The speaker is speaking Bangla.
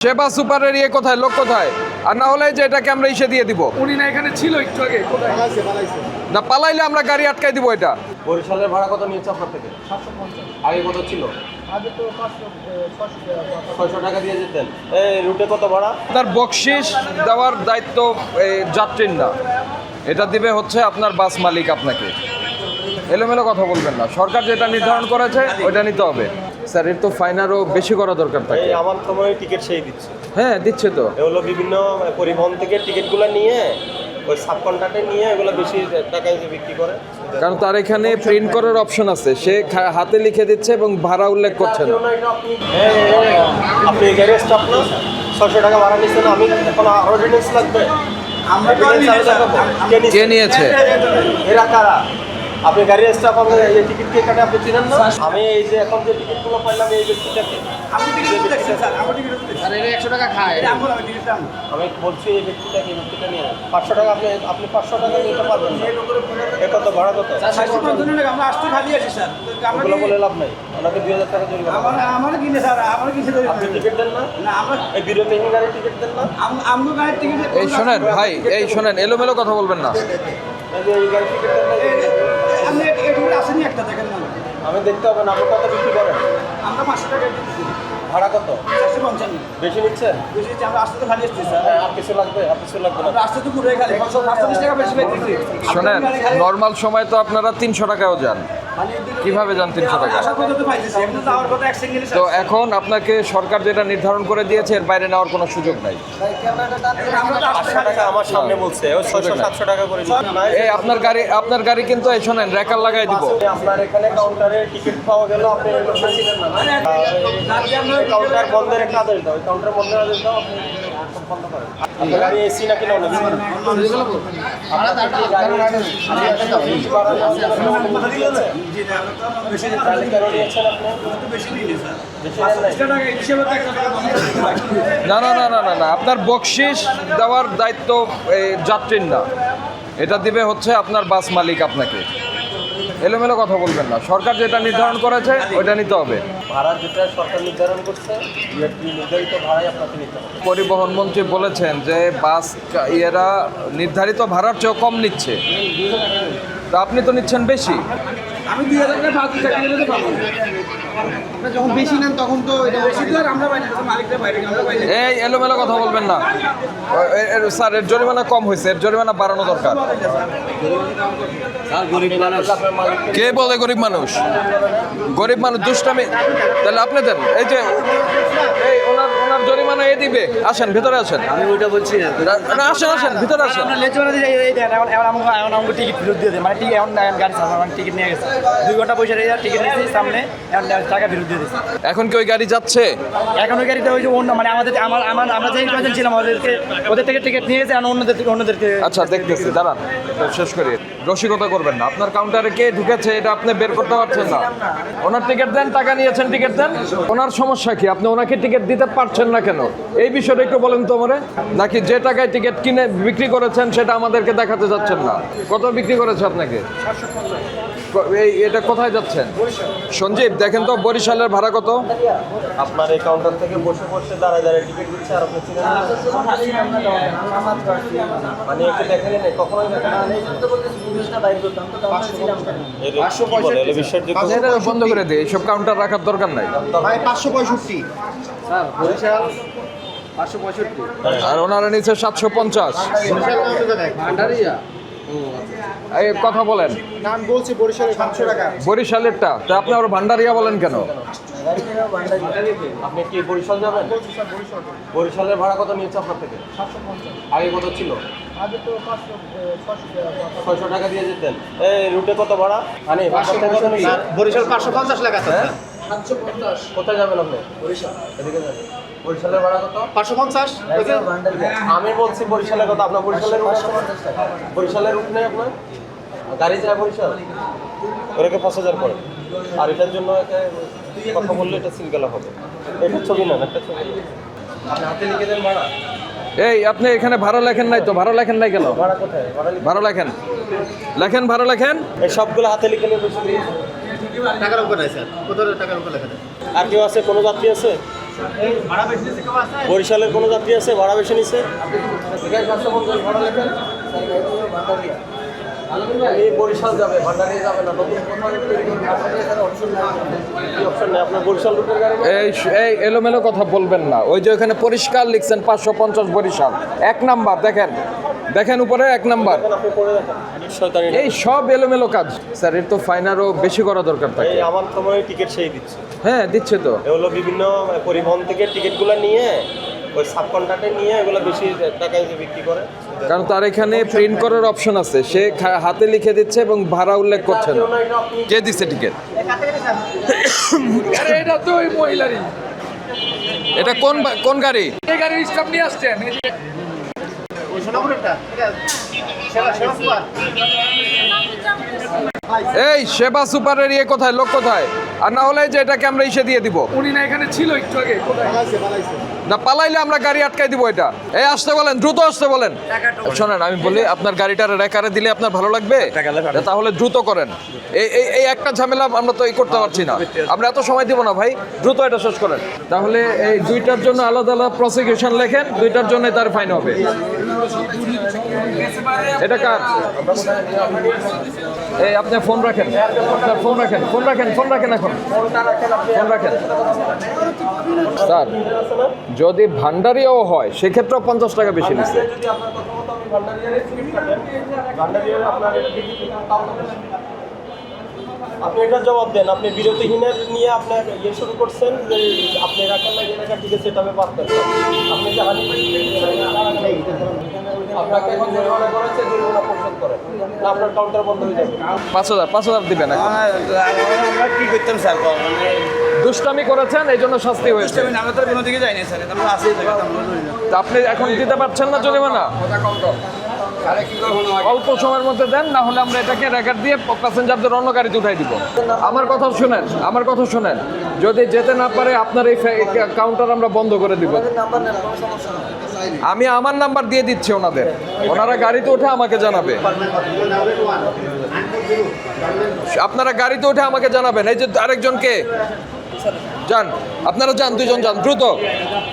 সেবা সুপারের ইয়ে কোথায়, লোক কোথায়? আর না হলে যে এটাকে আমরা ইসে দিয়ে দিব। উনি না এখানে ছিল একটু আগে, কোথায়? না পালাইলে আমরা গাড়ি আটকাই দিব এটা। বরিশালের ভাড়া কত নিয়েছে আপনার থেকে? 750। আগে কত ছিল? আগে তো 500 600 টাকা দিয়ে যেতেন। এই রুটে কত ভাড়া? তার বকশিস দেওয়ার দায়িত্ব যাত্রীর না, এটা দিবে হচ্ছে আপনার বাস মালিক আপনাকে। এলোমেলো কথা বলবেন না, সরকার যেটা নির্ধারণ করেছে ওইটা নিতে হবে। স্যার এর তো ফাইন আরও বেশি করা দরকার থাকে। এই আমার সময় টিকিট সেই দিচ্ছে। হ্যাঁ দিচ্ছে তো। এগুলো বিভিন্ন পরিবহন থেকে টিকিটগুলো নিয়ে ওই সাব কন্ট্রাক্টে নিয়ে এগুলো বেশি টাকায় বিক্রি করে। কারণ তার এখানে প্রিন্ট করার অপশন আছে, সে হাতে লিখে দিচ্ছে এবং ভাড়া উল্লেখ করছে না। আপনি গাড়ি স্টাফ না 600 টাকা ভাড়া নিচ্ছেন, আমি এখন আরো ডিটেলস লাগবে। কে নিয়েছে? এরা কারা? আপনি গাড়ির স্টাফ, আপনি এই টিকিট কে কাটে আপনি চিনেন না? আমি এই যে এখন যে টিকিটগুলো পাইলাম এই ব্যক্তিটাকে আমি বলছি এই ব্যক্তিটা নিয়ে 500 টাকা আপনি 500 টাকা নিতে পারবেন না। এ কত ভাড়া কত? ওগুলো বলে লাভ নাই, ওনাকে 2000 টাকা জরিমানা। আপনি টিকিট দেন না? এই বিরতিহীন গাড়ির টিকিট দেন না? এই শোনেন ভাই, এই শোনেন, এলোমেলো কথা বলবেন না। এই যে এই গাড়ির টিকিট দেন না? আমি দেখতে হবে না, আপনি কত বিক্রি করেন? আমরা 500 টাকা দিচ্ছি, ভাড়া কত? 455। বেশি নিচ্ছেন? বুঝেছি, আমরা আসতে তো খালি আসছি স্যার। হ্যাঁ, আর কিছু লাগবে? আর কিছু লাগবে না। আমরা আসতে তো ঘুরে খালি 540 টাকা বেশি পেয়েছি। শোনেন, নর্মাল সময় তো আপনারা 300 টাকাও যান, কিভাবে যান 300 টাকা? আশা করতে তো পাইতেছি, এমনি তো আমার কথা এক সেকেন্ডে তো এখন আপনাকে সরকার যেটা নির্ধারণ করে দিয়েছে এর বাইরে নেওয়ার কোনো সুযোগ নাই। আমরা তো আসতে 500 টাকা আমার সামনে বলছে, ও 600-700 টাকা করে নিচ্ছে। এই আপনার গাড়ি কিন্তু এই শোনেন রেকার লাগাই দিব। আপনার এখানে কাউন্টারে টিকিট পাওয়া গেল, আপনি এগুলো ছিলেন না। কাউন্টার বন্ধের একটা আদেশ দাও, কাউন্টার বন্ধের আদেশ দাও, আপনি বন্ধ করেন। আপনার গাড়ি এসি নাকি নন এসি? না না না না না না, আপনার বকশিস দেওয়ার দায়িত্ব যাত্রীর না, এটা দিবে হচ্ছে আপনার বাস মালিক আপনাকে। এলোমেলো কথা বলবেন না, সরকার যেটা নির্ধারণ করেছে ওইটা নিতে হবে। ভাড়া যেটা সরকার নির্ধারণ করছে, নির্ধারিত ভাড়াই আপনাকে নিতে হবে। পরিবহন মন্ত্রী বলেছেন যে বাস এরা নির্ধারিত ভাড়ার চেয়েও কম নিচ্ছে, তো আপনি তো নিচ্ছেন বেশি। আমি 2000 টাকা ফালতু চাকরি দিতে পারবো না। আপনারা যখন বেশি নেন তখন তো এটা বেশি তো আর আমরা বাইরে মালিকরা বাইরে আমরা বাইরে। এই এলোমেলো কথা বলবেন না স্যার, এর জরিমানা কম হয়েছে, এর জরিমানা বাড়ানো দরকার। কে বলে গরিব মানুষ? গরিব মানুষ দুষ্টামি, তাহলে আপনি দেন। এই যে এই ওনার জরিমানা এ দিবে। আসেন ভিতরে আসেন। আমি ওইটা বলছি না। না আসেন ভিতরে আসেন। আমরা লেজ বানাতে যাই এই দেন এখন আমাকে টিকিট ফেরত দিয়ে দেন, মানে টিকিট এখন গাড়ি চালানো মানে টিকিট নিয়ে গেছে 2 ঘন্টা পয়সা দিয়ে টিকিট নিয়েছি সামনে, এখন টাকা ফেরত দিয়ে দিয়েছে। এখন কি ওই গাড়ি যাচ্ছে? এখন ওই গাড়িতে ওই যে অন্য মানে আমরা যে কজন ছিলাম ওদের থেকে টিকিট নিয়ে গেছে, এখন অন্যদেরকে। আচ্ছা দেখতেছি, দাঁড়ান শেষ করি। রসিকতা করবেন না, আপনার কাউন্টারে কে ঢুকেছে এটা আপনি বের করতে পারছেন না। ওনার টিকিট দেন, টাকা নিয়েছেন, টিকিট দেন। ওনার সমস্যা কি? আপনি ওনাকে টিকিট দিতে পারছেন না কেন? এই বিষয়টা একটু বলেন তো আমারে। নাকি যে টাকায় টিকিট কিনে বিক্রি করেছেন সেটা আমাদেরকে দেখাতে যাচ্ছেন না? কত বিক্রি করেছে আপনাকে? এটা কোথায় যাচ্ছেন? সঞ্জীব দেখেন তো বরিশালের ভাড়া কত? আপনার এই কাউন্টার থেকে বসে বসে দাঁড়ায় দাঁড়ায় টিকিট দিচ্ছে, আর আপনি চিনেন না? মানে একটু দেখেন না, কখনোই দেখেন না। এই বিশ্বাসযোগ্য এটা বন্ধ করে দিই, এইসব কাউন্টার রাখার দরকার নাই। ভাই 565 স্যার, বরিশাল 565। আর ওনারা নিচে 750। বরিশাল কত দেখ ভান্ডারিয়া। এই কথা বলেন। নাম বলছি বরিশালে 500 টাকা। বরিশালেরটা তা আপনি আবার ভান্ডারিয়া বলেন কেন? আপনি কি বরিশাল যাবেন? বরিশালের ভাড়া কত নিয়েছে আপনার থেকে? 750। আগে কত ছিল? আগে তো 600 টাকা দিয়ে যেতেন। এই রুটে কত ভাড়া? মানে বরিশাল 550 লেখা আছে। 750। কোথায় যাবেন আপনি? বরিশাল এদিকে যাবেন। বরিশালের ভাড়া কত? 550। আমি বলছি বরিশালের কথা, আপনার বরিশালের রুট? বরিশালের রুট নেই আপনার? গাড়ি যায় বরিশাল? ওটাকে 5000 করে। আর এটার জন্য কথা বললে এটা সিঙ্গেল হবে। এটা ছবি না, একটা ছবি। আপনি হাতে লিখে দেন ভাড়া। এই আপনি এখানে ভাড়া লেখেন নাই তো? ভাড়া লেখেন নাই কেন? ভাড়া কোথায়? ভাড়া লেখেন, ভাড়া লেখেন। এই সবগুলো হাতে লিখে নিয়ে বসে দিয়েছে। টাকার উপর নাই স্যার, কত টাকার উপর লেখা আছে? আর কেউ আছে? কোনো যাত্রী আছে? বরিশালের কোনো যাত্রী আছে ভাড়া বেশি নিচ্ছে? ভাড়া লেখেন। আমি বরিশাল যাবে, ভান্ডারিয়া যাবে না, নতুন কোথাও অপশন নেই। আপনার বরিশাল রুটের গাড়ি এই এলোমেলো কথা বলবেন না। ওই যে ওখানে পরিষ্কার লিখছেন 550 বরিশাল, 1 নাম্বার দেখেন, দেখেন উপরে 1 নাম্বার। আপনি পড়ে দেখেন শয়তানি। এই সব এলোমেলো কাজ স্যার, এর তো ফাইন আরও বেশি করা দরকার থাকে। এই আমার সময় টিকিট সেই দিচ্ছে। হ্যাঁ দিচ্ছে তো। এগুলো বিভিন্ন পরিবহন থেকে টিকিটগুলো নিয়ে ওই সাব কন্ট্রাক্টে নিয়ে এগুলো বেশি টাকায় যে বিক্রি করে। কারণ তার এখানে প্রিন্ট করার অপশন আছে, সে হাতে লিখে দিচ্ছে এবং ভাড়া উল্লেখ করছে না। কে দিচ্ছে টিকিট? আরে এটা তো ওই মহিলারই। এটা কোন গাড়ি? এই গাড়ির স্টাফ নিয়ে আসছেন। এই যে ওই সোনাপুরেরটা সেবা সুপার এই সেবা সুপারের ইয়ে কোথায়, লোক কোথায়? আর না হলে যে এটাকে আমরা ইসে দিয়ে দিব উনি না এখানে ছিল একটু আগে, কোথায়? না, পালাইলে আমরা গাড়ি আটকাই দিব। এটা এই আসতে বলেন, দ্রুত আসতে বলেন। শোনেন আমি বলি, আপনার গাড়িটার রেকারে দিলে আপনার ভালো লাগবে? তাহলে দ্রুত করেন। এই একটা ঝামেলা আমরা তো এই করতে পারছি না। আমরা এত সময় দিব না ভাই, দ্রুত এটা শেষ করেন। তাহলে এই দুইটার জন্য আলাদা আলাদা প্রসিকিউশন লেখেন, দুইটার জন্য তার ফাইন হবে। এটা কার? এই আপনি ফোন রাখেন, আপনার ফোন রাখেন, ফোন রাখেন, ফোন রাখেন, এখন ফোন রাখেন। স্যার যদি ভান্ডারিয়াও হয় সেক্ষেত্রেও 50 টাকা বেশি নিচ্ছে। যদি আপনার কথা মতো আপনি ভান্ডারিয়ারে টিকিট কাটেন, ভান্ডারিয়ারে আপনার টিকিট তাও তো বেশি। আপনি এটা জবাব দেন, আপনি বিরতিহীনের নিয়ে আপনার ইয়ে শুরু করছেন যে আপনি রাখার লাগে রাখার টিকিট সেটাবে পারতেন না। আপনি যে হানি আপনাকে এখন জরিমানা করেছে, জরিমানা পরিশোধ করেন না, আপনার কাউন্টার বন্ধ হয়ে যাবে। 5,000 দিবেন এখন। আমরা কি করতাম স্যার? দুষ্টামি করেছেন এই জন্য শাস্তি হয়েছে। আমরা তো কোনো দিকে যাইনি স্যার, আমরা আসেই থাকি। তা আপনি এখন দিতে পারছেন না জরিমানা? অল্প সময়ের মধ্যে দেন, না হলে আমরা এটাকে রেকর্ড দিয়ে প্যাসেঞ্জারদের অন্য গাড়িতে উঠাই দিব। আমার কথা শুনেন, আমার কথা শুনেন, যদি যেতে না পারে আপনার এই কাউন্টার আমরা বন্ধ করে দিব। আমি আমার নাম্বার দিয়ে দিচ্ছি ওনাদের, ওনারা গাড়িতে উঠে আমাকে জানাবে। আপনারা গাড়িতে উঠে আমাকে জানাবেন। এই যে আরেকজনকে যান, আপনারা যান, দুইজন যান দ্রুত।